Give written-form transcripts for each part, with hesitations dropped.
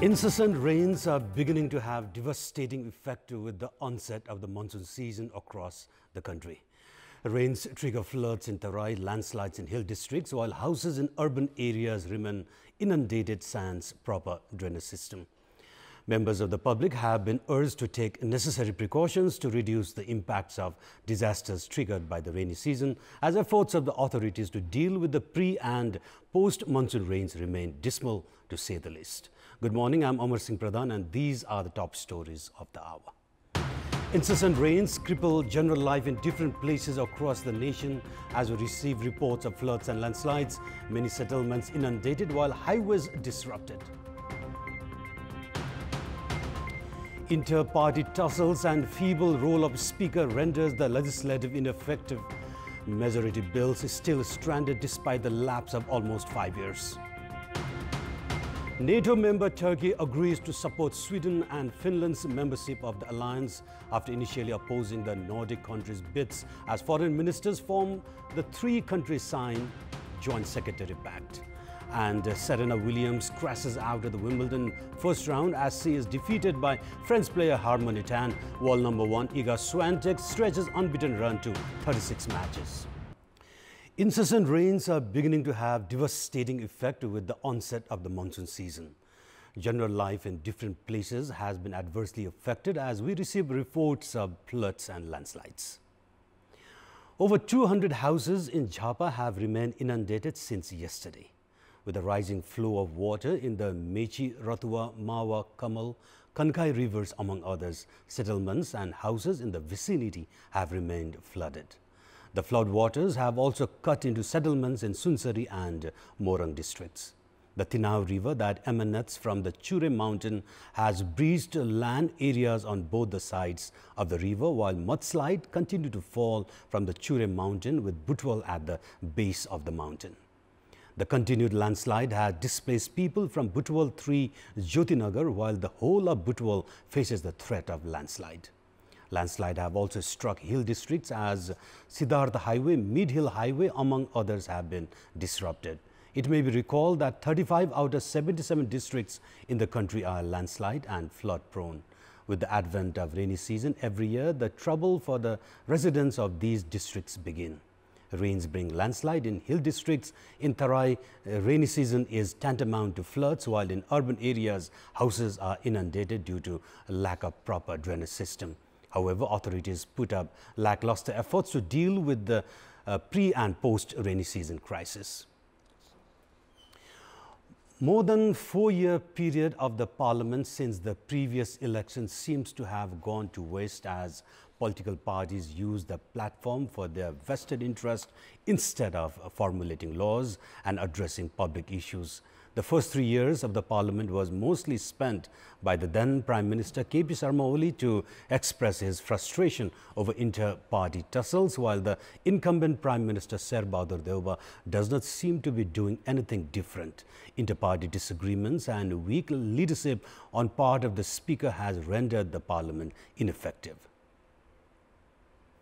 Incessant rains are beginning to have devastating effect with the onset of the monsoon season across the country. Rains trigger floods in Tarai, landslides in hill districts, while houses in urban areas remain inundated sans proper drainage system. Members of the public have been urged to take necessary precautions to reduce the impacts of disasters triggered by the rainy season, as efforts of the authorities to deal with the pre- and post-monsoon rains remain dismal, to say the least. Good morning, I'm Amar Pradhan, and these are the top stories of the hour. Incessant rains cripple general life in different places across the nation as we receive reports of floods and landslides, many settlements inundated while highways disrupted. Inter-party tussles and feeble role of Speaker renders the legislative ineffective. Majority bills still stranded despite the lapse of almost 5 years. NATO member Turkey agrees to support Sweden and Finland's membership of the alliance after initially opposing the Nordic countries' bids as foreign ministers form the three countries sign Joint Secretary Pact. And Serena Williams crashes out of the Wimbledon first round as she is defeated by French player Harmony Tan. World number 1 Iga Swiatek stretches unbeaten run to 36 matches. Incessant rains are beginning to have devastating effect with the onset of the monsoon season. General life in different places has been adversely affected as we receive reports of floods and landslides. Over 200 houses in Jhapa have remained inundated since yesterday. With a rising flow of water in the Mechi, Ratua, Mawa, Kamal, Kankai rivers among others, settlements and houses in the vicinity have remained flooded. The flood waters have also cut into settlements in Sunsari and Morang districts. The Tinau River that emanates from the Chure mountain has breached land areas on both the sides of the river, while mudslide continue to fall from the Chure mountain with Butwal at the base of the mountain. The continued landslide has displaced people from Butwal 3 Jyotinagar, while the whole of Butwal faces the threat of landslide. Landslide have also struck hill districts as Siddhartha Highway, Mid Hill Highway among others have been disrupted. It may be recalled that 35 out of 77 districts in the country are landslide and flood prone. With the advent of rainy season every year, the trouble for the residents of these districts begin. Rains bring landslide in hill districts. In Tarai, rainy season is tantamount to floods, while in urban areas, houses are inundated due to lack of proper drainage system. However, authorities put up lackluster efforts to deal with the pre- and post-rainy season crisis. More than 4-year period of the parliament since the previous election seems to have gone to waste as political parties use the platform for their vested interest instead of formulating laws and addressing public issues. The first 3 years of the parliament was mostly spent by the then Prime Minister K.P. Sharma Oli to express his frustration over inter-party tussles, while the incumbent Prime Minister Sher Bahadur Deuba does not seem to be doing anything different. Inter-party disagreements and weak leadership on part of the Speaker has rendered the parliament ineffective.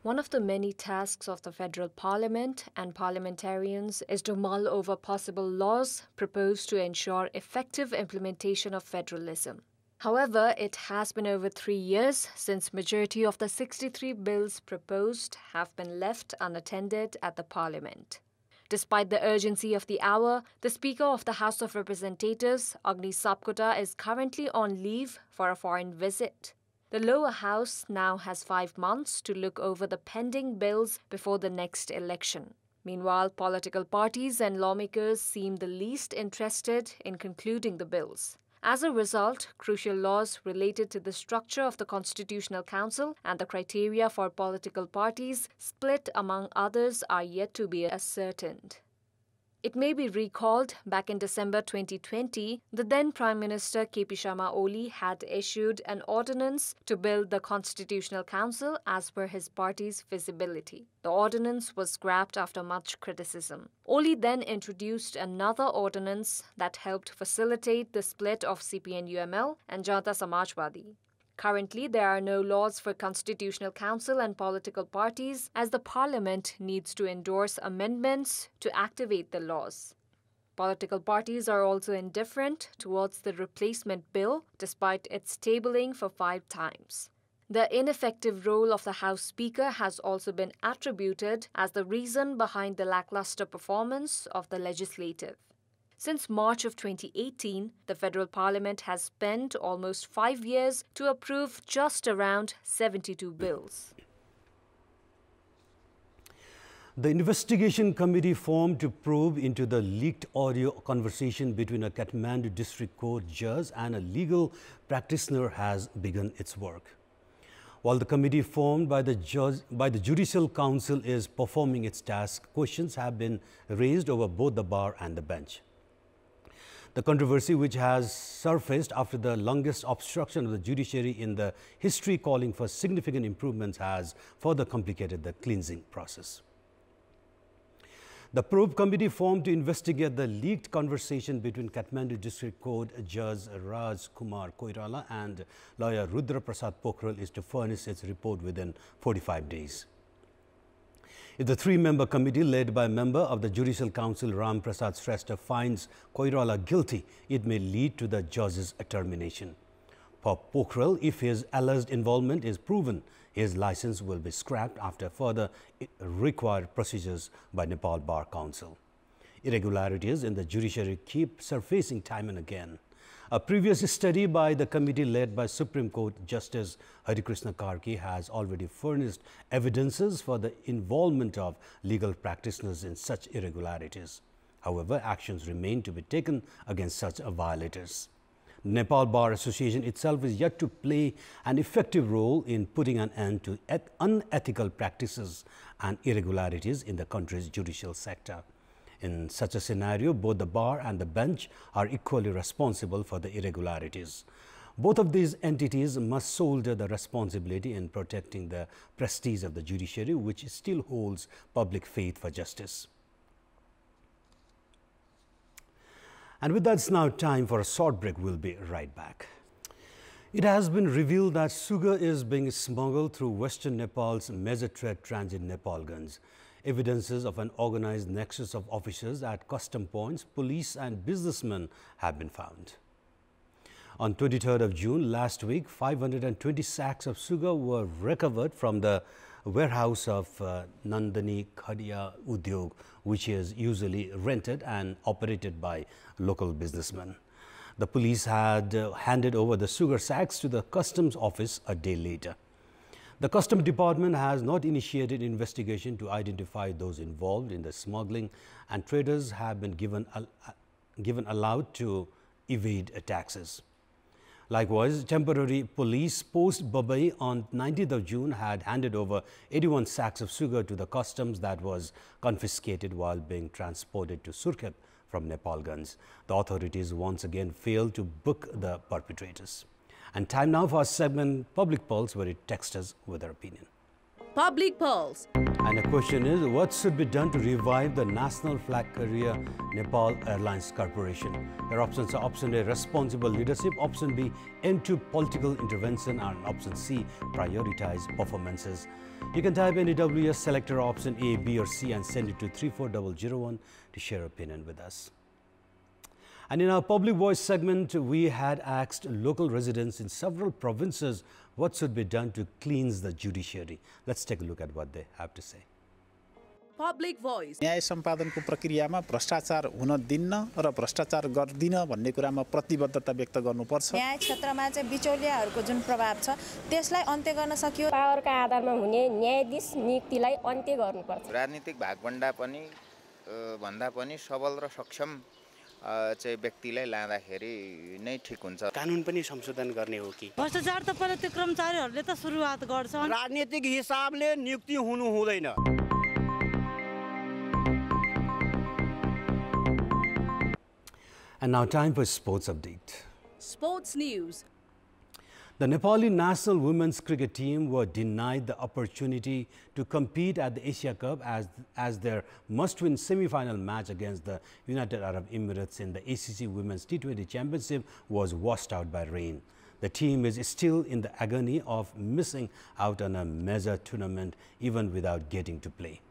One of the many tasks of the Federal Parliament and parliamentarians is to mull over possible laws proposed to ensure effective implementation of federalism. However, it has been over 3 years since majority of the 63 bills proposed have been left unattended at the Parliament. Despite the urgency of the hour, the Speaker of the House of Representatives, Agni Sapkota, is currently on leave for a foreign visit. The lower house now has 5 months to look over the pending bills before the next election. Meanwhile, political parties and lawmakers seem the least interested in concluding the bills. As a result, crucial laws related to the structure of the Constitutional Council and the criteria for political parties split among others are yet to be ascertained. It may be recalled back in December 2020, the then Prime Minister K.P. Sharma Oli had issued an ordinance to build the Constitutional Council as per his party's feasibility. The ordinance was scrapped after much criticism. Oli then introduced another ordinance that helped facilitate the split of CPN-UML and Janata Samajwadi. Currently, there are no laws for Constitutional Council and political parties as the Parliament needs to endorse amendments to activate the laws. Political parties are also indifferent towards the replacement bill, despite its tabling for 5 times. The ineffective role of the House Speaker has also been attributed as the reason behind the lackluster performance of the legislative. Since March of 2018, the Federal Parliament has spent almost 5 years to approve just around 72 bills. The investigation committee formed to probe into the leaked audio conversation between a Kathmandu District Court judge and a legal practitioner has begun its work. While the committee formed by the Judicial Council is performing its task, questions have been raised over both the bar and the bench. The controversy, which has surfaced after the longest obstruction of the judiciary in the history, calling for significant improvements, has further complicated the cleansing process. The probe committee formed to investigate the leaked conversation between Kathmandu District Court Judge Raj Kumar Koirala and lawyer Rudra Prasad Pokhrel is to furnish its report within 45 days. If the 3-member committee led by a member of the Judicial Council Ram Prasad Shrestha finds Koirala guilty, it may lead to the judge's termination. For Pokhrel, if his alleged involvement is proven, his license will be scrapped after further required procedures by Nepal Bar Council. Irregularities in the judiciary keep surfacing time and again. A previous study by the committee led by Supreme Court Justice Harikrishna Karki has already furnished evidences for the involvement of legal practitioners in such irregularities. However, actions remain to be taken against such violators. Nepal Bar Association itself is yet to play an effective role in putting an end to unethical practices and irregularities in the country's judicial sector. In such a scenario, both the bar and the bench are equally responsible for the irregularities. Both of these entities must shoulder the responsibility in protecting the prestige of the judiciary, which still holds public faith for justice. And with that, it's now time for a short break. We'll be right back. It has been revealed that sugar is being smuggled through Western Nepal's major trade transit Nepalganj. Evidences of an organized nexus of officers at custom points, police and businessmen have been found. On 23rd of June last week, 520 sacks of sugar were recovered from the warehouse of Nandani Khadiya Udyog, which is usually rented and operated by local businessmen. The police had handed over the sugar sacks to the customs office a day later. The Customs Department has not initiated investigation to identify those involved in the smuggling, and traders have been given allowed to evade taxes. Likewise, temporary police post Babai on 19th of June had handed over 81 sacks of sugar to the customs that was confiscated while being transported to Surkhet from Nepalganj. The authorities once again failed to book the perpetrators. And time now for our segment Public Pulse, where it texts us with their opinion. Public Pulse. And the question is, what should be done to revive the national flag carrier Nepal Airlines Corporation? Their options are option A, responsible leadership, option B, end to political intervention, and option C, prioritize performances. You can type NEWS, select your option A, B or C and send it to 34001 to share opinion with us. And in our Public Voice segment, we had asked local residents in several provinces what should be done to cleanse the judiciary. Let's take a look at what they have to say. Public Voice. न्याय सम्पादनको प्रक्रियामा भ्रष्टाचार हुन दिन्न र भ्रष्टाचार गर्दिन भन्ने कुरामा प्रतिबद्धता व्यक्त गर्नुपर्छ। न्याय क्षेत्रमा चाहिँ बिचौलियाहरूको जुन प्रभाव छ त्यसलाई अन्त्य गर्न सकियो। पावरका आधारमा हुने न्यायाधीश नियुक्तिलाई अन्त्य गर्नुपर्छ। राजनीतिक भागभण्डा पनि भन्दा पनि सबल र सक्षम चाहिँ व्यक्तिलाई लाँदाखेरि नै ठीक हुन्छ। कानुन पनि संशोधन गर्ने हो कि भ्रष्टाचार त पहिला त्यो कर्मचारीहरूले त सुरुवात गर्छ। राजनीतिक हिसाबले नियुक्ति हुनु हुँदैन। And now time for sports update. Sports News. The Nepali national women's cricket team were denied the opportunity to compete at the Asia Cup as their must-win semi-final match against the United Arab Emirates in the ACC Women's T20 Championship was washed out by rain. The team is still in the agony of missing out on a major tournament even without getting to play.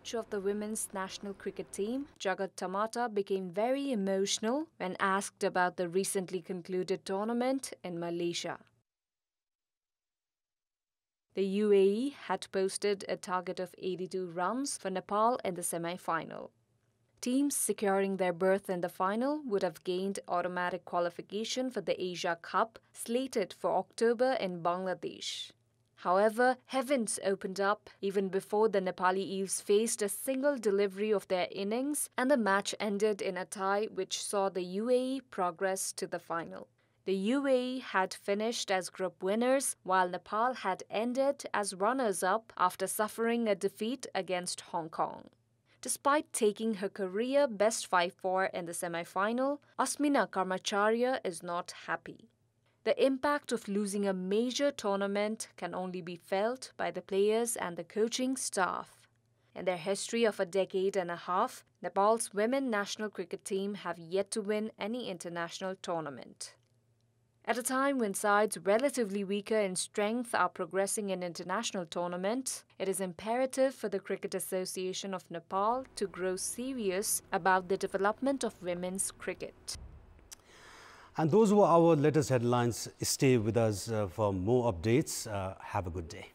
coach of the women's national cricket team, Jagat Tamata, became very emotional when asked about the recently concluded tournament in Malaysia. The UAE had posted a target of 82 runs for Nepal in the semi-final. Teams securing their berth in the final would have gained automatic qualification for the Asia Cup, slated for October in Bangladesh. However, heavens opened up even before the Nepali Eves faced a single delivery of their innings, and the match ended in a tie which saw the UAE progress to the final. The UAE had finished as group winners, while Nepal had ended as runners-up after suffering a defeat against Hong Kong. Despite taking her career best 5-4 in the semi-final, Asmina Karmacharya is not happy. The impact of losing a major tournament can only be felt by the players and the coaching staff. In their history of a decade and a half, Nepal's women national cricket team have yet to win any international tournament. At a time when sides relatively weaker in strength are progressing in international tournaments, it is imperative for the Cricket Association of Nepal to grow serious about the development of women's cricket. And those were our latest headlines. Stay with us for more updates. Have a good day.